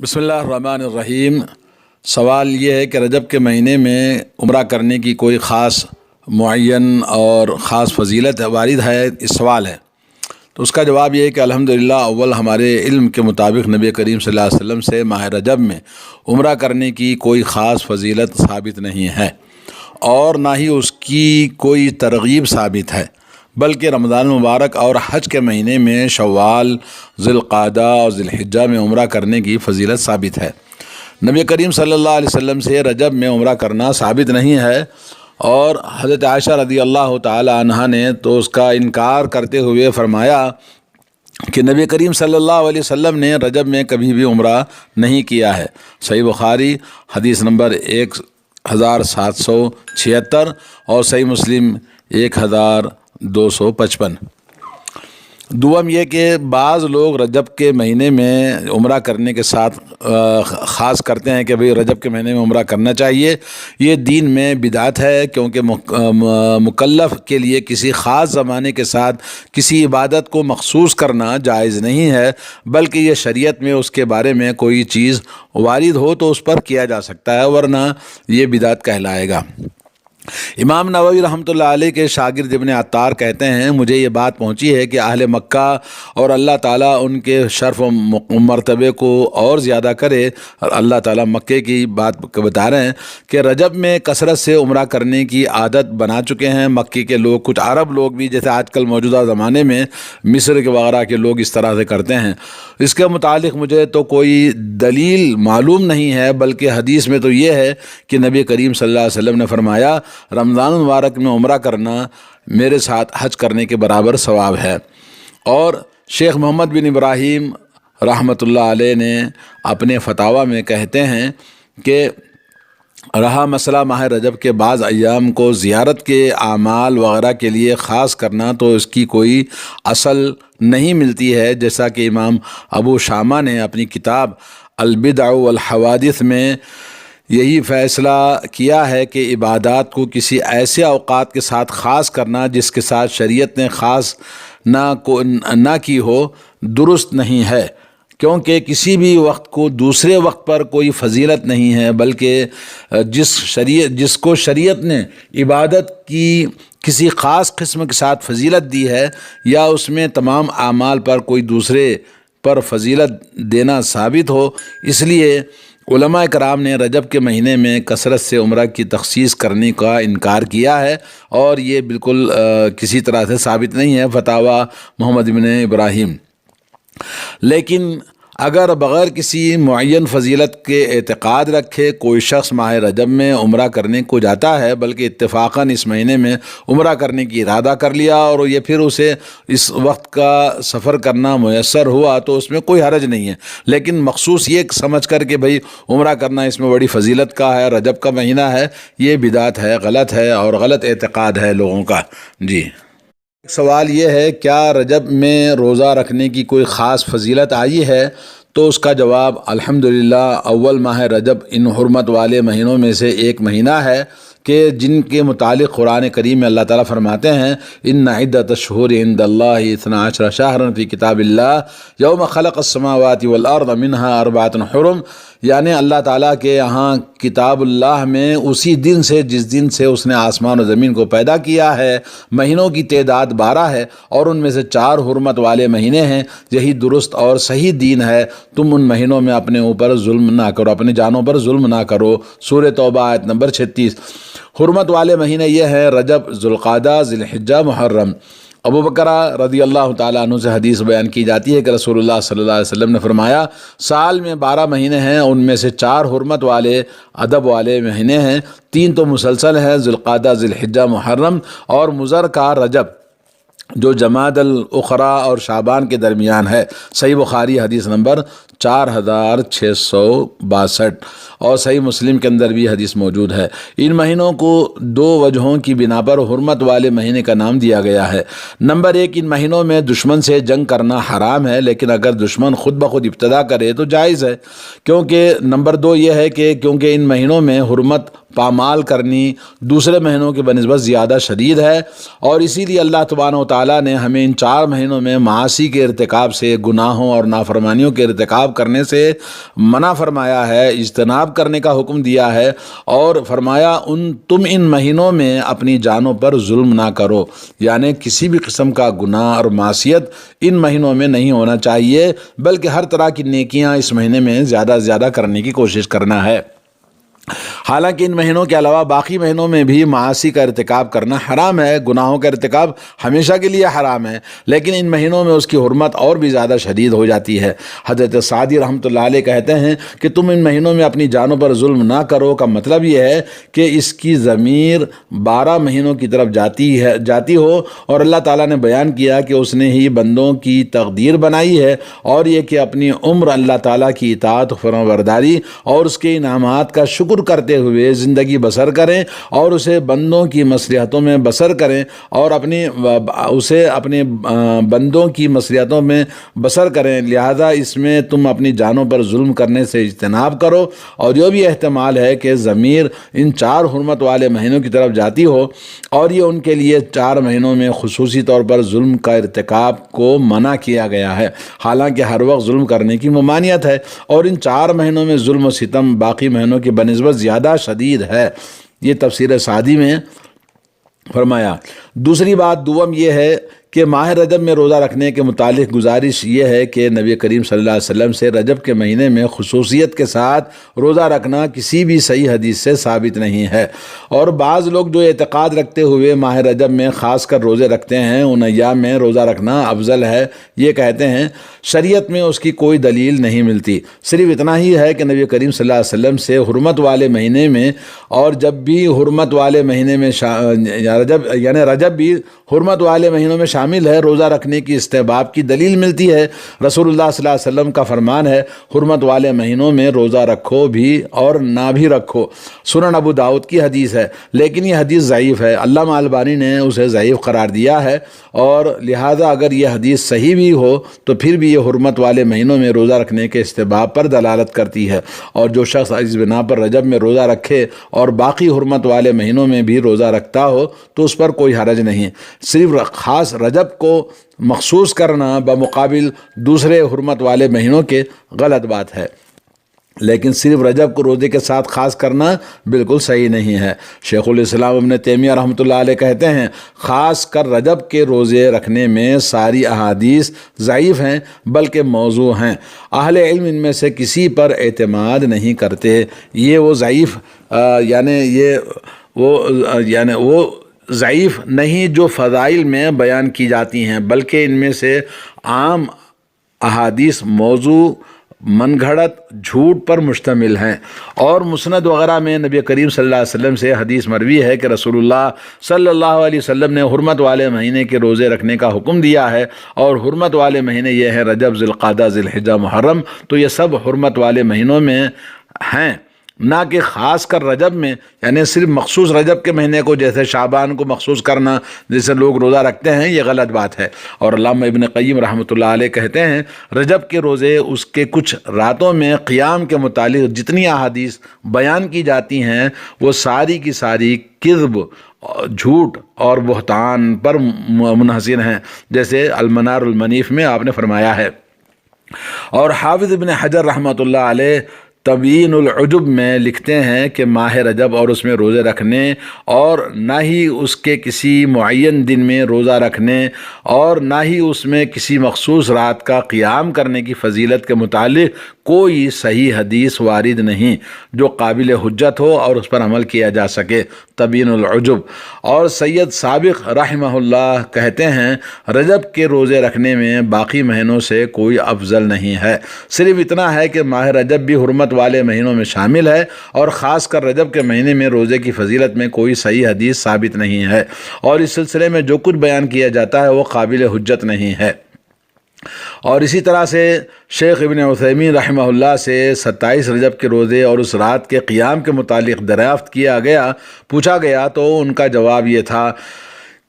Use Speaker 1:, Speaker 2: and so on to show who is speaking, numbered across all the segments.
Speaker 1: بسم اللہ الرحمن الرحیم۔ سوال یہ ہے کہ رجب کے مہینے میں عمرہ کرنے کی کوئی خاص معین اور خاص فضیلت وارد ہے؟ اس سوال ہے تو اس کا جواب یہ ہے کہ الحمدللہ اول ہمارے علم کے مطابق نبی کریم صلی اللہ علیہ وسلم سے ماہ رجب میں عمرہ کرنے کی کوئی خاص فضیلت ثابت نہیں ہے اور نہ ہی اس کی کوئی ترغیب ثابت ہے، بلکہ رمضان المبارک اور حج کے مہینے میں شوال، ذی القعدہ اور ذی الحجہ میں عمرہ کرنے کی فضیلت ثابت ہے۔ نبی کریم صلی اللہ علیہ وسلم سے رجب میں عمرہ کرنا ثابت نہیں ہے، اور حضرت عائشہ رضی اللہ تعالی عنہا نے تو اس کا انکار کرتے ہوئے فرمایا کہ نبی کریم صلی اللہ علیہ وسلم نے رجب میں کبھی بھی عمرہ نہیں کیا ہے۔ صحیح بخاری حدیث نمبر 1776 اور صحیح مسلم 1255۔ دوم یہ کہ بعض لوگ رجب کے مہینے میں عمرہ کرنے کے ساتھ خاص کرتے ہیں کہ بھئی رجب کے مہینے میں عمرہ کرنا چاہیے۔ یہ دین میں بدعت ہے، کیونکہ مکلف کے لیے کسی خاص زمانے کے ساتھ کسی عبادت کو مخصوص کرنا جائز نہیں ہے، بلکہ یہ شریعت میں اس کے بارے میں کوئی چیز وارد ہو تو اس پر کیا جا سکتا ہے، ورنہ یہ بدعت کہلائے گا۔ امام نووی رحمۃ اللہ علیہ کے شاگرد ابن عطار کہتے ہیں، مجھے یہ بات پہنچی ہے کہ اہل مکہ اور اللہ تعالیٰ ان کے شرف و مرتبے کو اور زیادہ کرے۔ اللہ تعالیٰ مکے کی بات بتا رہے ہیں کہ رجب میں کثرت سے عمرہ کرنے کی عادت بنا چکے ہیں مکی کے لوگ، کچھ عرب لوگ بھی، جیسے آج کل موجودہ زمانے میں مصر کے وغیرہ کے لوگ اس طرح سے کرتے ہیں۔ اس کے متعلق مجھے تو کوئی دلیل معلوم نہیں ہے، بلکہ حدیث میں تو یہ ہے کہ نبی کریم صلی اللہ علیہ وسلم نے فرمایا رمضان المبارک میں عمرہ کرنا میرے ساتھ حج کرنے کے برابر ثواب ہے۔ اور شیخ محمد بن ابراہیم رحمۃ اللہ علیہ نے اپنے فتاویٰ میں کہتے ہیں کہ رہا مسئلہ ماہ رجب کے بعض ایام کو زیارت کے اعمال وغیرہ کے لیے خاص کرنا، تو اس کی کوئی اصل نہیں ملتی ہے، جیسا کہ امام ابو شامہ نے اپنی کتاب البدع والحوادث میں یہی فیصلہ کیا ہے کہ عبادات کو کسی ایسے اوقات کے ساتھ خاص کرنا جس کے ساتھ شریعت نے خاص نہ کی ہو درست نہیں ہے، کیونکہ کسی بھی وقت کو دوسرے وقت پر کوئی فضیلت نہیں ہے، بلکہ جس کو شریعت نے عبادت کی کسی خاص قسم کے ساتھ فضیلت دی ہے، یا اس میں تمام اعمال پر کوئی دوسرے پر فضیلت دینا ثابت ہو، اس لیے علماء کرام نے رجب کے مہینے میں کثرت سے عمرہ کی تخصیص کرنے کا انکار کیا ہے، اور یہ بالکل کسی طرح سے ثابت نہیں ہے فتاویٰ محمد بن ابراہیم۔ لیکن اگر بغیر کسی معین فضیلت کے اعتقاد رکھے کوئی شخص ماہ رجب میں عمرہ کرنے کو جاتا ہے، بلکہ اتفاقاً اس مہینے میں عمرہ کرنے کی ارادہ کر لیا اور یہ پھر اسے اس وقت کا سفر کرنا میسر ہوا، تو اس میں کوئی حرج نہیں ہے، لیکن مخصوص یہ سمجھ کر کہ بھئی عمرہ کرنا اس میں بڑی فضیلت کا ہے، رجب کا مہینہ ہے، یہ بدعت ہے، غلط ہے اور غلط اعتقاد ہے لوگوں کا۔ جی سوال یہ ہے، کیا رجب میں روزہ رکھنے کی کوئی خاص فضیلت آئی ہے؟ تو اس کا جواب الحمدللہ اول ماہ رجب ان حرمت والے مہینوں میں سے ایک مہینہ ہے کہ جن کے متعلق قرآن کریم میں اللہ تعالیٰ فرماتے ہیں ان عدۃ الشہور عند اللہ 12 شہرا فی کتاب اللہ یوم خلق السماوات والارض منها 4 حرم، یعنی اللہ تعالیٰ کے یہاں کتاب اللہ میں اسی دن سے جس دن سے اس نے آسمان و زمین کو پیدا کیا ہے مہینوں کی تعداد 12 ہے، اور ان میں سے 4 حرمت والے مہینے ہیں۔ یہی درست اور صحیح دین ہے، تم ان مہینوں میں اپنے اوپر ظلم نہ کرو، اپنے جانوں پر ظلم نہ کرو۔ سورہ توبہ آیت نمبر 36۔ حرمت والے مہینے یہ ہیں رجب، ذی القعدہ، ذی الحجہ، محرم۔ ابو بکر رضی اللہ تعالیٰ عنہ سے حدیث بیان کی جاتی ہے کہ رسول اللہ صلی اللہ علیہ وسلم نے فرمایا سال میں 12 مہینے ہیں، ان میں سے 4 حرمت والے ادب والے مہینے ہیں، 3 تو مسلسل ہیں، ذی القعدہ، ذی الحجہ، محرم، اور مضر کا رجب جو جمادی الاخری اور شعبان کے درمیان ہے۔ صحیح بخاری حدیث نمبر 4662 اور صحیح مسلم کے اندر بھی حدیث موجود ہے۔ ان مہینوں کو 2 وجہوں کی بنا پر حرمت والے مہینے کا نام دیا گیا ہے۔ نمبر 1، ان مہینوں میں دشمن سے جنگ کرنا حرام ہے، لیکن اگر دشمن خود بخود ابتدا کرے تو جائز ہے، کیونکہ نمبر 2 یہ ہے کہ کیونکہ ان مہینوں میں حرمت پامال کرنی دوسرے مہینوں کے بنسبت زیادہ شدید ہے، اور اسی لیے اللہ تبارک و تعالیٰ نے ہمیں ان 4 مہینوں میں معاصی کے ارتکاب سے، گناہوں اور نافرمانیوں کے ارتکاب کرنے سے منع فرمایا ہے، اجتناب کرنے کا حکم دیا ہے، اور فرمایا تم ان مہینوں میں اپنی جانوں پر ظلم نہ کرو، یعنی کسی بھی قسم کا گناہ اور معصیت ان مہینوں میں نہیں ہونا چاہیے، بلکہ ہر طرح کی نیکیاں اس مہینے میں زیادہ سے زیادہ کرنے کی کوشش کرنا ہے۔ حالانکہ ان مہینوں کے علاوہ باقی مہینوں میں بھی معاصی کا ارتکاب کرنا حرام ہے، گناہوں کا ارتکاب ہمیشہ کے لیے حرام ہے، لیکن ان مہینوں میں اس کی حرمت اور بھی زیادہ شدید ہو جاتی ہے۔ حضرت سعدی رحمۃ اللہ علیہ کہتے ہیں کہ تم ان مہینوں میں اپنی جانوں پر ظلم نہ کرو کا مطلب یہ ہے کہ اس کی ضمیر 12 مہینوں کی طرف جاتی ہو، اور اللہ تعالیٰ نے بیان کیا کہ اس نے ہی بندوں کی تقدیر بنائی ہے، اور یہ کہ اپنی عمر اللہ تعالیٰ کی اطاعت و فرمانبرداری اور اس کے انعامات کا شکر کرتے ہوئے زندگی بسر کریں، اور اسے بندوں کی مصلحتوں میں بسر کریں، اور اسے اپنے بندوں کی مصلحتوں میں بسر کریں۔ لہذا اس میں تم اپنی جانوں پر ظلم کرنے سے اجتناب کرو، اور یہ بھی احتمال ہے کہ ضمیر ان 4 حرمت والے مہینوں کی طرف جاتی ہو، اور یہ ان کے لیے 4 مہینوں میں خصوصی طور پر ظلم کا ارتکاب کو منع کیا گیا ہے، حالانکہ ہر وقت ظلم کرنے کی ممانعت ہے، اور ان 4 مہینوں میں ظلم و ستم باقی مہینوں کی بنسبت زیادہ شدید ہے۔ یہ تفسیر سعدی میں فرمایا۔ دوسری بات دوم یہ ہے کہ ماہ رجب میں روزہ رکھنے کے متعلق گزارش یہ ہے کہ نبی کریم صلی اللہ علیہ وسلم سے رجب کے مہینے میں خصوصیت کے ساتھ روزہ رکھنا کسی بھی صحیح حدیث سے ثابت نہیں ہے، اور بعض لوگ جو اعتقاد رکھتے ہوئے ماہ رجب میں خاص کر روزے رکھتے ہیں، ان ایام میں روزہ رکھنا افضل ہے، یہ کہتے ہیں شریعت میں اس کی کوئی دلیل نہیں ملتی۔ صرف اتنا ہی ہے کہ نبی کریم صلی اللہ علیہ وسلم سے حرمت والے مہینے میں، اور جب بھی حرمت والے مہینے میں رجب بھی حرمت والے مہینوں میں شامل ہے، روزہ رکھنے کی استحباب کی دلیل ملتی ہے۔ رسول اللہ صلی اللہ علیہ وسلم کا فرمان ہے، حرمت والے مہینوں میں روزہ رکھو بھی اور نہ بھی رکھو۔ سنن ابو داؤد کی حدیث ہے، لیکن یہ حدیث ضعیف ہے، علامہ البانی نے اسے ضعیف قرار دیا ہے، اور لہذا اگر یہ حدیث صحیح بھی ہو تو پھر بھی یہ حرمت والے مہینوں میں روزہ رکھنے کے استحباب پر دلالت کرتی ہے، اور جو شخص اس بنا پر رجب میں روزہ رکھے اور باقی حرمت والے مہینوں میں بھی روزہ رکھتا ہو تو اس پر کوئی حرج نہیں۔ صرف خاص رجب کو مخصوص کرنا بمقابل دوسرے حرمت والے مہینوں کے غلط بات ہے، لیکن صرف رجب کو روزے کے ساتھ خاص کرنا بالکل صحیح نہیں ہے۔ شیخ الاسلام ابن تیمیہ رحمۃ اللہ علیہ کہتے ہیں، خاص کر رجب کے روزے رکھنے میں ساری احادیث ضعیف ہیں بلکہ موضوع ہیں، اہل علم ان میں سے کسی پر اعتماد نہیں کرتے۔ یہ وہ ضعیف وہ ضعیف نہیں جو فضائل میں بیان کی جاتی ہیں، بلکہ ان میں سے عام احادیث موضوع، من گھڑت، جھوٹ پر مشتمل ہیں۔ اور مسند وغیرہ میں نبی کریم صلی اللہ علیہ وسلم سے حدیث مروی ہے کہ رسول اللہ صلی اللہ علیہ وسلم نے حرمت والے مہینے کے روزے رکھنے کا حکم دیا ہے، اور حرمت والے مہینے یہ ہیں رجب، ذی القعدہ، ذی الحجہ، محرم، تو یہ سب حرمت والے مہینوں میں ہیں، نہ کہ خاص کر رجب میں، یعنی صرف مخصوص رجب کے مہینے کو جیسے شعبان کو مخصوص کرنا جیسے لوگ روزہ رکھتے ہیں، یہ غلط بات ہے۔ اور علامہ ابن قیم رحمۃ اللہ علیہ کہتے ہیں، رجب کے روزے اس کے کچھ راتوں میں قیام کے متعلق جتنی احادیث بیان کی جاتی ہیں وہ ساری کی ساری کذب، جھوٹ اور بہتان پر منحصر ہیں، جیسے المنار المنیف میں آپ نے فرمایا ہے۔ اور حافظ ابن حجر رحمۃ اللہ علیہ تبیین العجب میں لکھتے ہیں کہ ماہ رجب اور اس میں روزے رکھنے، اور نہ ہی اس کے کسی معین دن میں روزہ رکھنے، اور نہ ہی اس میں کسی مخصوص رات کا قیام کرنے کی فضیلت کے متعلق کوئی صحیح حدیث وارد نہیں جو قابل حجت ہو اور اس پر عمل کیا جا سکے۔ تبیین العجب۔ اور سید سابق رحمہ اللہ کہتے ہیں، رجب کے روزے رکھنے میں باقی مہینوں سے کوئی افضل نہیں ہے، صرف اتنا ہے کہ ماہ رجب بھی حرمت والے مہینوں میں شامل ہے، اور خاص کر رجب کے مہینے میں روزے کی فضیلت میں کوئی صحیح حدیث ثابت نہیں ہے، اور اس سلسلے میں جو کچھ بیان کیا جاتا ہے وہ قابل حجت نہیں ہے۔ اور اسی طرح سے شیخ ابن عثیمین رحمہ اللہ سے 27 رجب کے روزے اور اس رات کے قیام کے متعلق دریافت پوچھا گیا تو ان کا جواب یہ تھا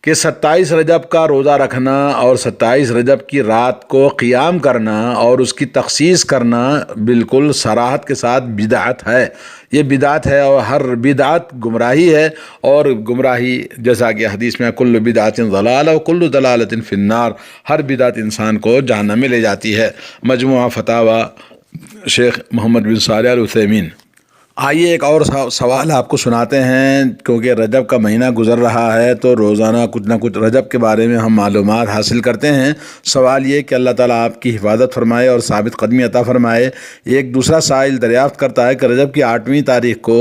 Speaker 1: کہ 27 رجب کا روزہ رکھنا اور 27 رجب کی رات کو قیام کرنا اور اس کی تخصیص کرنا بالکل صراحت کے ساتھ بدعت ہے۔ یہ بدعت ہے اور ہر بدعت گمراہی ہے، اور گمراہی جیسا کہ حدیث میں کل بدعت ضلالہ و کل ضلالۃ فی النار، ہر بدعت انسان کو جہنم میں لے جاتی ہے۔ مجموعہ فتاوی شیخ محمد بن صالح العثیمین۔ آئیے ایک اور سوال آپ کو سناتے ہیں، کیونکہ رجب کا مہینہ گزر رہا ہے تو روزانہ کچھ نہ کچھ رجب کے بارے میں ہم معلومات حاصل کرتے ہیں۔ سوال یہ کہ اللہ تعالیٰ آپ کی حفاظت فرمائے اور ثابت قدمی عطا فرمائے۔ ایک دوسرا سائل دریافت کرتا ہے کہ رجب کی 8ویں تاریخ کو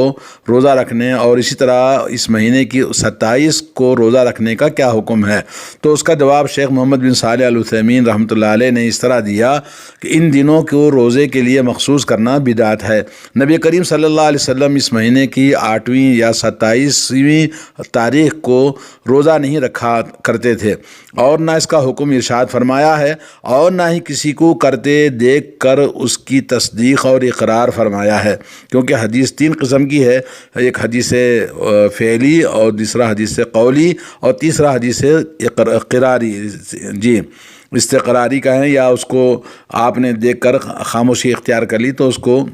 Speaker 1: روزہ رکھنے اور اسی طرح اس مہینے کی 27 کو روزہ رکھنے کا کیا حکم ہے؟ تو اس کا جواب شیخ محمد بن صالح العثیمین رحمۃ اللہ علیہ نے اس طرح دیا کہ ان دنوں کو روزے کے لیے مخصوص کرنا بدعت ہے۔ نبی کریم صلی اللہ علیہ وسلم اس مہینے کی 8ویں یا 27ویں تاریخ کو روزہ نہیں رکھا کرتے تھے، اور نہ اس کا حکم ارشاد فرمایا ہے، اور نہ ہی کسی کو کرتے دیکھ کر اس کی تصدیق اور اقرار فرمایا ہے، کیونکہ حدیث 3 قسم کی ہے، ایک حدیث فعلی اور دوسرا حدیث قولی اور تیسرا حدیث قراری، جی استقراری کا ہے، یا اس کو آپ نے دیکھ کر خاموشی اختیار کر لی تو اس کو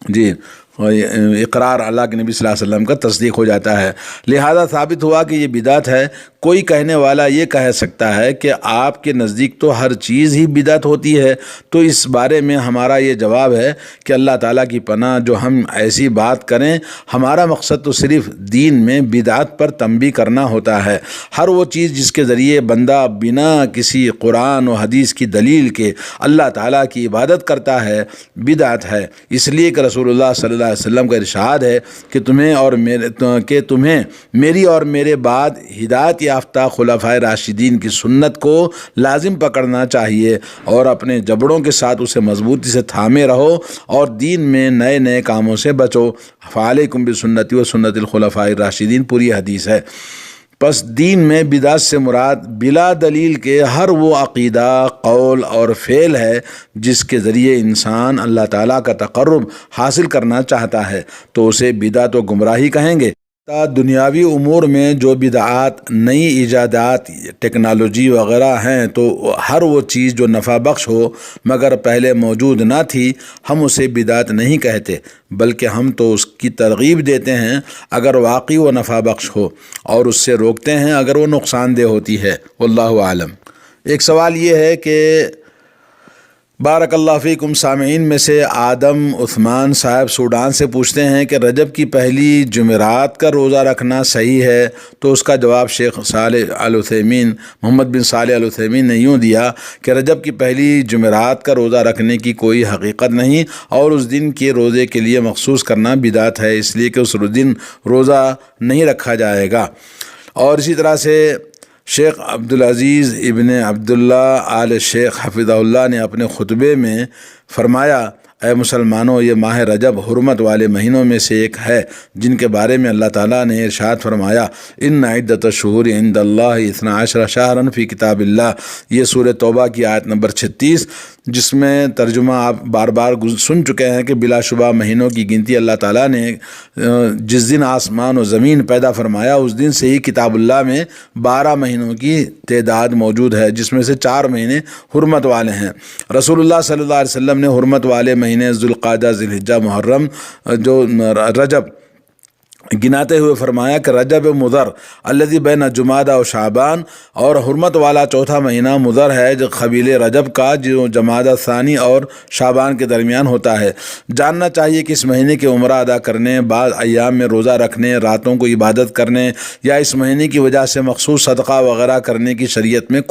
Speaker 1: جی اقرار اللہ کے نبی صلی اللہ علیہ وسلم کا تصدیق ہو جاتا ہے۔ لہذا ثابت ہوا کہ یہ بدعت ہے۔ کوئی کہنے والا یہ کہہ سکتا ہے کہ آپ کے نزدیک تو ہر چیز ہی بدعت ہوتی ہے، تو اس بارے میں ہمارا یہ جواب ہے کہ اللہ تعالیٰ کی پناہ جو ہم ایسی بات کریں، ہمارا مقصد تو صرف دین میں بدعت پر تنبیہ کرنا ہوتا ہے۔ ہر وہ چیز جس کے ذریعے بندہ بنا کسی قرآن و حدیث کی دلیل کے اللہ تعالیٰ کی عبادت کرتا ہے، بدعت ہے۔ اس لیے کہ رسول اللہ صلی اللہ علیہ وسلم کا ارشاد ہے کہ تمہیں میری اور میرے بعد ہدایت یافتہ خلفائے راشدین کی سنت کو لازم پکڑنا چاہیے اور اپنے جبڑوں کے ساتھ اسے مضبوطی سے تھامے رہو اور دین میں نئے نئے کاموں سے بچو۔ فعلیکم بسنتی و سنت الخلفاء الراشدین، پوری حدیث ہے۔ پس دین میں بدعت سے مراد بلا دلیل کے ہر وہ عقیدہ، قول اور فعل ہے جس کے ذریعے انسان اللہ تعالیٰ کا تقرب حاصل کرنا چاہتا ہے، تو اسے بدعت و گمراہی کہیں گے۔ دنیاوی امور میں جو بدعات، نئی ایجادات، ٹیکنالوجی وغیرہ ہیں، تو ہر وہ چیز جو نفع بخش ہو مگر پہلے موجود نہ تھی، ہم اسے بدعت نہیں کہتے، بلکہ ہم تو اس کی ترغیب دیتے ہیں اگر واقعی وہ نفع بخش ہو، اور اس سے روکتے ہیں اگر وہ نقصان دہ ہوتی ہے۔ واللہ عالم۔ ایک سوال یہ ہے کہ بارک اللہ فیکم، سامعین میں سے آدم عثمان صاحب سوڈان سے پوچھتے ہیں کہ رجب کی پہلی جمعرات کا روزہ رکھنا صحیح ہے؟ تو اس کا جواب شیخ صالح العثیمین، محمد بن صالح العثیمین نے یوں دیا کہ رجب کی پہلی جمعرات کا روزہ رکھنے کی کوئی حقیقت نہیں، اور اس دن کے روزے کے لیے مخصوص کرنا بدعت ہے، اس لیے کہ اس دن روزہ نہیں رکھا جائے گا۔ اور اسی طرح سے شیخ عبدالعزیز ابن عبداللہ آل شیخ حفظہ اللہ نے اپنے خطبے میں فرمایا، اے مسلمانوں، یہ ماہ رجب حرمت والے مہینوں میں سے ایک ہے جن کے بارے میں اللہ تعالیٰ نے ارشاد فرمایا، ان عدت الشہور عند اللہ 12 شہرا فی کتاب اللہ۔ یہ سورہ توبہ کی آیت نمبر 36، جس میں ترجمہ آپ بار بار سن چکے ہیں کہ بلا شبہ مہینوں کی گنتی اللہ تعالیٰ نے جس دن آسمان و زمین پیدا فرمایا اس دن سے ہی کتاب اللہ میں 12 مہینوں کی تعداد موجود ہے، جس میں سے 4 مہینے حرمت والے ہیں۔ رسول اللہ صلی اللہ علیہ وسلم نے حرمت والے مہینے ذوالقعدہ، ذی الحجہ، محرم، جو رجب گناتے ہوئے فرمایا کہ رجب مضر الذی بین جمادہ و شعبان، اور حرمت والا چوتھا مہینہ مضر ہے جو قبیل رجب کا، جو جمادہ ثانی اور شعبان کے درمیان ہوتا ہے۔ جاننا چاہیے کہ اس مہینے کے عمرہ ادا کرنے، بعض ایام میں روزہ رکھنے، راتوں کو عبادت کرنے یا اس مہینے کی وجہ سے مخصوص صدقہ وغیرہ کرنے کی شریعت میں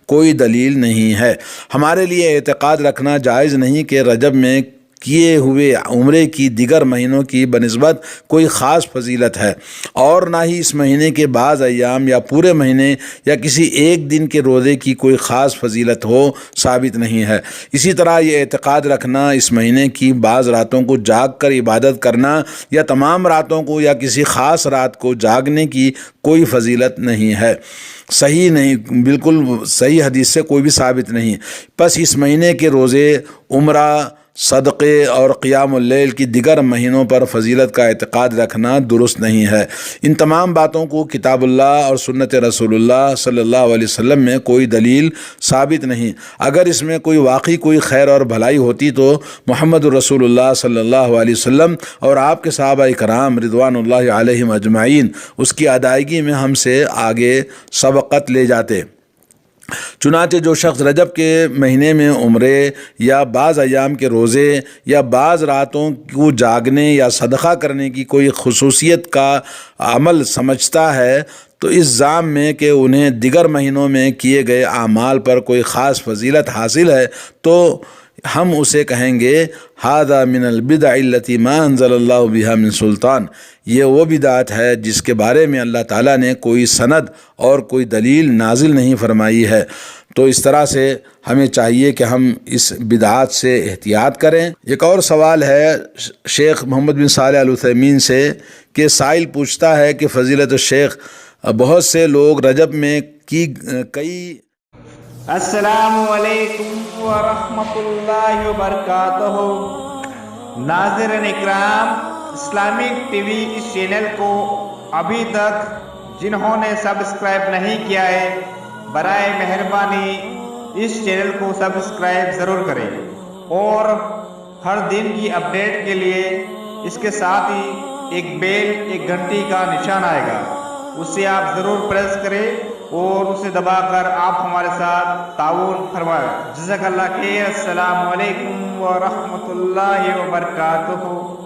Speaker 1: کوئی دلیل نہیں ہے۔ ہمارے لیے اعتقاد رکھنا جائز نہیں کہ رجب میں کیے ہوئے عمرے کی دیگر مہینوں کی بنسبت کوئی خاص فضیلت ہے، اور نہ ہی اس مہینے کے بعض ایام یا پورے مہینے یا کسی ایک دن کے روزے کی کوئی خاص فضیلت ہو، ثابت نہیں ہے۔ اسی طرح یہ اعتقاد رکھنا اس مہینے کی بعض راتوں کو جاگ کر عبادت کرنا یا تمام راتوں کو یا کسی خاص رات کو جاگنے کی کوئی فضیلت نہیں ہے، صحیح نہیں، بالکل صحیح حدیث سے کوئی بھی ثابت نہیں۔ پس اس مہینے کے روزے، عمرہ، صدقے اور قیام اللیل کی دیگر مہینوں پر فضیلت کا اعتقاد رکھنا درست نہیں ہے۔ ان تمام باتوں کو کتاب اللہ اور سنت رسول اللہ صلی اللہ علیہ وسلم میں کوئی دلیل ثابت نہیں۔ اگر اس میں واقعی کوئی خیر اور بھلائی ہوتی تو محمد رسول اللہ صلی اللہ علیہ وسلم اور آپ کے صحابہ کرام رضوان اللہ علیہم اجمعین اس کی ادائیگی میں ہم سے آگے سبقت لے جاتے۔ چنانچہ جو شخص رجب کے مہینے میں عمرے یا بعض ایام کے روزے یا بعض راتوں کو جاگنے یا صدقہ کرنے کی کوئی خصوصیت کا عمل سمجھتا ہے تو اس ذام میں کہ انہیں دیگر مہینوں میں کیے گئے اعمال پر کوئی خاص فضیلت حاصل ہے تو ہم اسے کہیں گے ھذا من البدع التی ما انزل اللہ بہا من سلطان، یہ وہ بدعت ہے جس کے بارے میں اللہ تعالیٰ نے کوئی سند اور کوئی دلیل نازل نہیں فرمائی ہے۔ تو اس طرح سے ہمیں چاہیے کہ ہم اس بدعات سے احتیاط کریں۔ ایک اور سوال ہے شیخ محمد بن صالح العثیمین سے کہ سائل پوچھتا ہے کہ فضیلت الشیخ بہت سے لوگ رجب میں کئی
Speaker 2: السلام علیکم ورحمۃ اللہ وبرکاتہ۔ ناظرین اکرام، اسلامک ٹی وی اس چینل کو ابھی تک جنہوں نے سبسکرائب نہیں کیا ہے برائے مہربانی اس چینل کو سبسکرائب ضرور کریں اور ہر دن کی اپڈیٹ کے لیے اس کے ساتھ ہی ایک گھنٹی کا نشان آئے گا، اسے آپ ضرور پریس کریں اور اسے دبا کر آپ ہمارے ساتھ تعاون فرمائیں۔ جزاک اللہ خیر۔ السلام علیکم ورحمۃ اللہ وبرکاتہ۔